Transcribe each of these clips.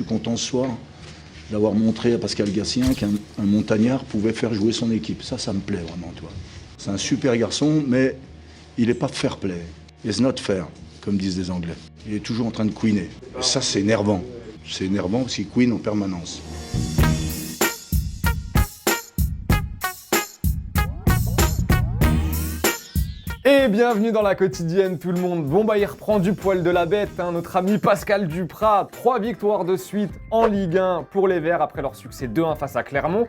suis content ce soir d'avoir montré à Pascal Gassien qu'un montagnard pouvait faire jouer son équipe. Ça me plaît vraiment, toi. C'est un super garçon, mais il n'est pas fair play. It's not fair, comme disent les Anglais. Il est toujours en train de queener. Et ça, c'est énervant. C'est énervant parce qu'il queen en permanence. Et bienvenue dans la quotidienne tout le monde. Bon bah il reprend du poil de la bête, notre ami Pascal Duprat. 3 victoires de suite en Ligue 1 pour les Verts après leur succès 2-1 face à Clermont.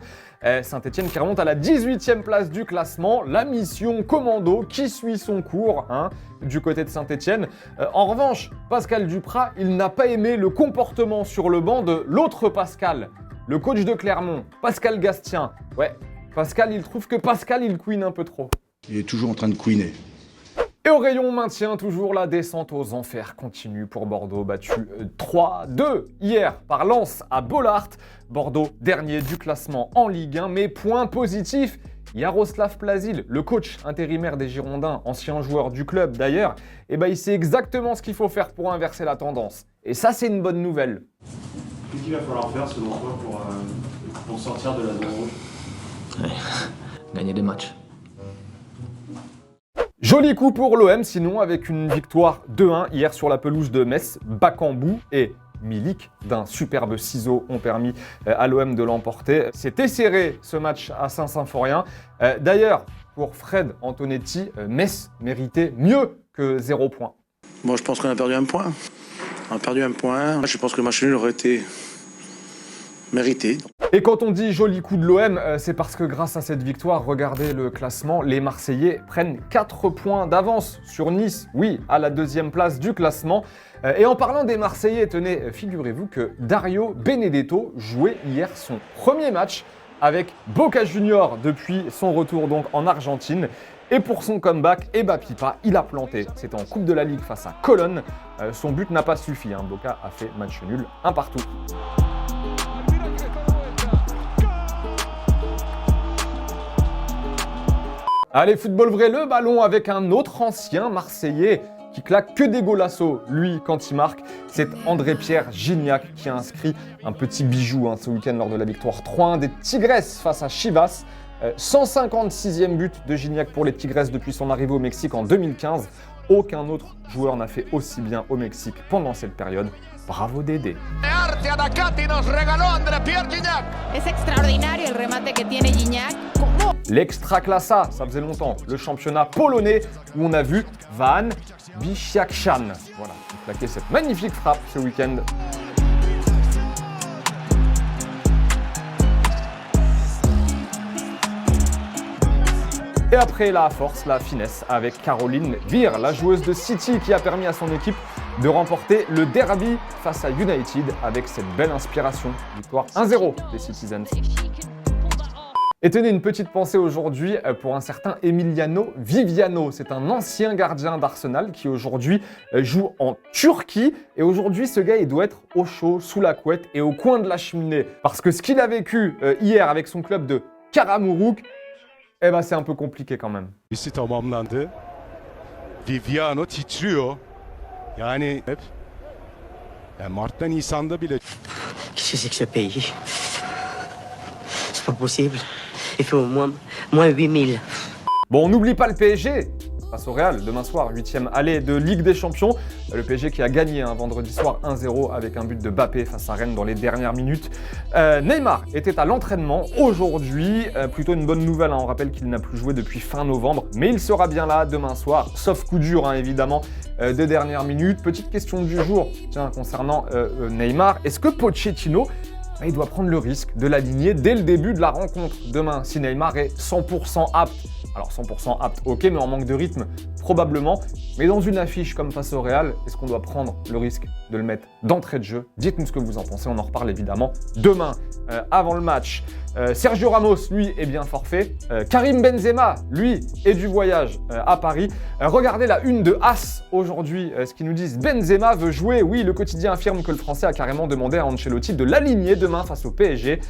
Saint-Etienne qui remonte à la 18e place du classement. La mission commando qui suit son cours du côté de Saint-Etienne. En revanche, Pascal Duprat, il n'a pas aimé le comportement sur le banc de l'autre Pascal, le coach de Clermont, Pascal Gastien. Ouais, Pascal, il trouve que Pascal, il queen un peu trop. Il est toujours en train de queener. Et au rayon maintien, toujours la descente aux enfers continue pour Bordeaux, battu 3-2 hier par Lens à Bollaert. Bordeaux dernier du classement en Ligue 1, mais point positif, Jaroslav Plazil, le coach intérimaire des Girondins, ancien joueur du club d'ailleurs, il sait exactement ce qu'il faut faire pour inverser la tendance. Et ça, c'est une bonne nouvelle. Qu'est-ce qu'il va falloir faire selon toi pour sortir de la zone rouge ? Gagner des matchs. Joli coup pour l'OM, sinon, avec une victoire 2-1 hier sur la pelouse de Metz. Bakambu et Milik, d'un superbe ciseau, ont permis à l'OM de l'emporter. C'était serré ce match à Saint-Symphorien. D'ailleurs, pour Fred Antonetti, Metz méritait mieux que 0 points. Moi, je pense qu'on a perdu un point. On a perdu un point. Je pense que le match nul aurait été mérité. Et quand on dit joli coup de l'OM, c'est parce que grâce à cette victoire, regardez le classement, les Marseillais prennent 4 points d'avance sur Nice, oui, à la 2e place du classement. Et en parlant des Marseillais, tenez, figurez-vous que Dario Benedetto jouait hier son premier match avec Boca Juniors depuis son retour donc en Argentine. Et pour son comeback, Pipa, il a planté. C'était en Coupe de la Ligue face à Colonne. Son but n'a pas suffi, Boca a fait match nul, 1 partout. Allez, football vrai, le ballon avec un autre ancien Marseillais qui claque que des golassos, lui, quand il marque. C'est André-Pierre Gignac qui a inscrit un petit bijou ce week-end lors de la victoire 3-1 des Tigresses face à Chivas. 156e but de Gignac pour les Tigresses depuis son arrivée au Mexique en 2015. Aucun autre joueur n'a fait aussi bien au Mexique pendant cette période. Bravo Dédé. Es extraordinario el remate que tiene Gignac. L'Extraclasa, ça faisait longtemps, le championnat polonais où on a vu Van Biszczak. Voilà, il claquait cette magnifique frappe ce week-end. Et après la force, la finesse avec Caroline Weir, la joueuse de City qui a permis à son équipe de remporter le derby face à United avec cette belle inspiration. Victoire 1-0 des Citizens. Et tenez, une petite pensée aujourd'hui pour un certain Emiliano Viviano. C'est un ancien gardien d'Arsenal qui aujourd'hui joue en Turquie. Et aujourd'hui, ce gars, il doit être au chaud, sous la couette et au coin de la cheminée. Parce que ce qu'il a vécu hier avec son club de Karamuruk, c'est un peu compliqué quand même. Birisi tamamlandı. Viviano titriyor. Yani Mart'ta Nisan'da bile. Qu'est-ce que c'est que ce pays? C'est pas possible. Il fait au moins 8000. Bon, on n'oublie pas le PSG face au Real, demain soir, 8e aller de Ligue des Champions. Le PSG qui a gagné vendredi soir 1-0 avec un but de Mbappé face à Rennes dans les dernières minutes. Neymar était à l'entraînement aujourd'hui, plutôt une bonne nouvelle, on rappelle qu'il n'a plus joué depuis fin novembre, mais il sera bien là demain soir, sauf coup dur évidemment, de dernière minute. Petite question du jour concernant Neymar, est-ce que Pochettino il doit prendre le risque de l'aligner dès le début de la rencontre demain si Neymar est 100% apte? Alors 100% apte, ok, mais en manque de rythme, probablement. Mais dans une affiche comme face au Real, est-ce qu'on doit prendre le risque de le mettre d'entrée de jeu? Dites-nous ce que vous en pensez, on en reparle évidemment demain, avant le match. Sergio Ramos, lui, est bien forfait. Karim Benzema, lui, est du voyage à Paris. Regardez la une de As aujourd'hui, ce qu'ils nous disent. Benzema veut jouer. Oui, le quotidien affirme que le Français a carrément demandé à Ancelotti de l'aligner demain face au PSG.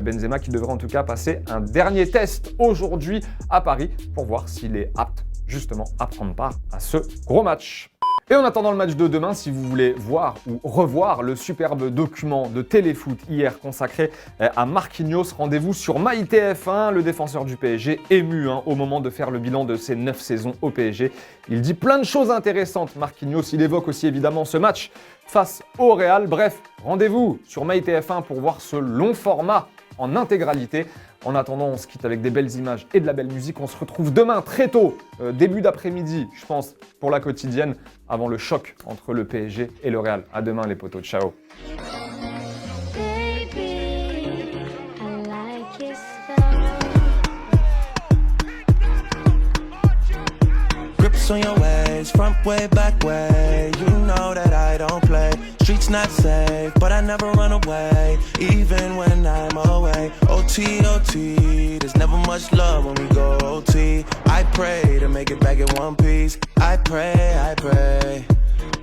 Benzema qui devrait en tout cas passer un dernier test aujourd'hui à Paris pour voir s'il est apte justement à prendre part à ce gros match. Et en attendant le match de demain, si vous voulez voir ou revoir le superbe document de Téléfoot hier consacré à Marquinhos, rendez-vous sur MyTF1, le défenseur du PSG ému au moment de faire le bilan de ses 9 saisons au PSG. Il dit plein de choses intéressantes, Marquinhos. Il évoque aussi évidemment ce match face au Real. Bref, rendez-vous sur MyTF1 pour voir ce long format en intégralité. En attendant, on se quitte avec des belles images et de la belle musique. On se retrouve demain très tôt, début d'après-midi, je pense, pour la quotidienne, avant le choc entre le PSG et le Real. À demain les potos, ciao. Grips on your ways, front way, back way. You know that I don't play. Streets not safe, but I never run away, even when I'm away. OT, OT, there's never much love when we go OT. I pray to make it back in one piece. I pray, I pray.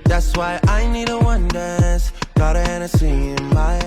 That's why I need a one dance. Got a Hennessy in my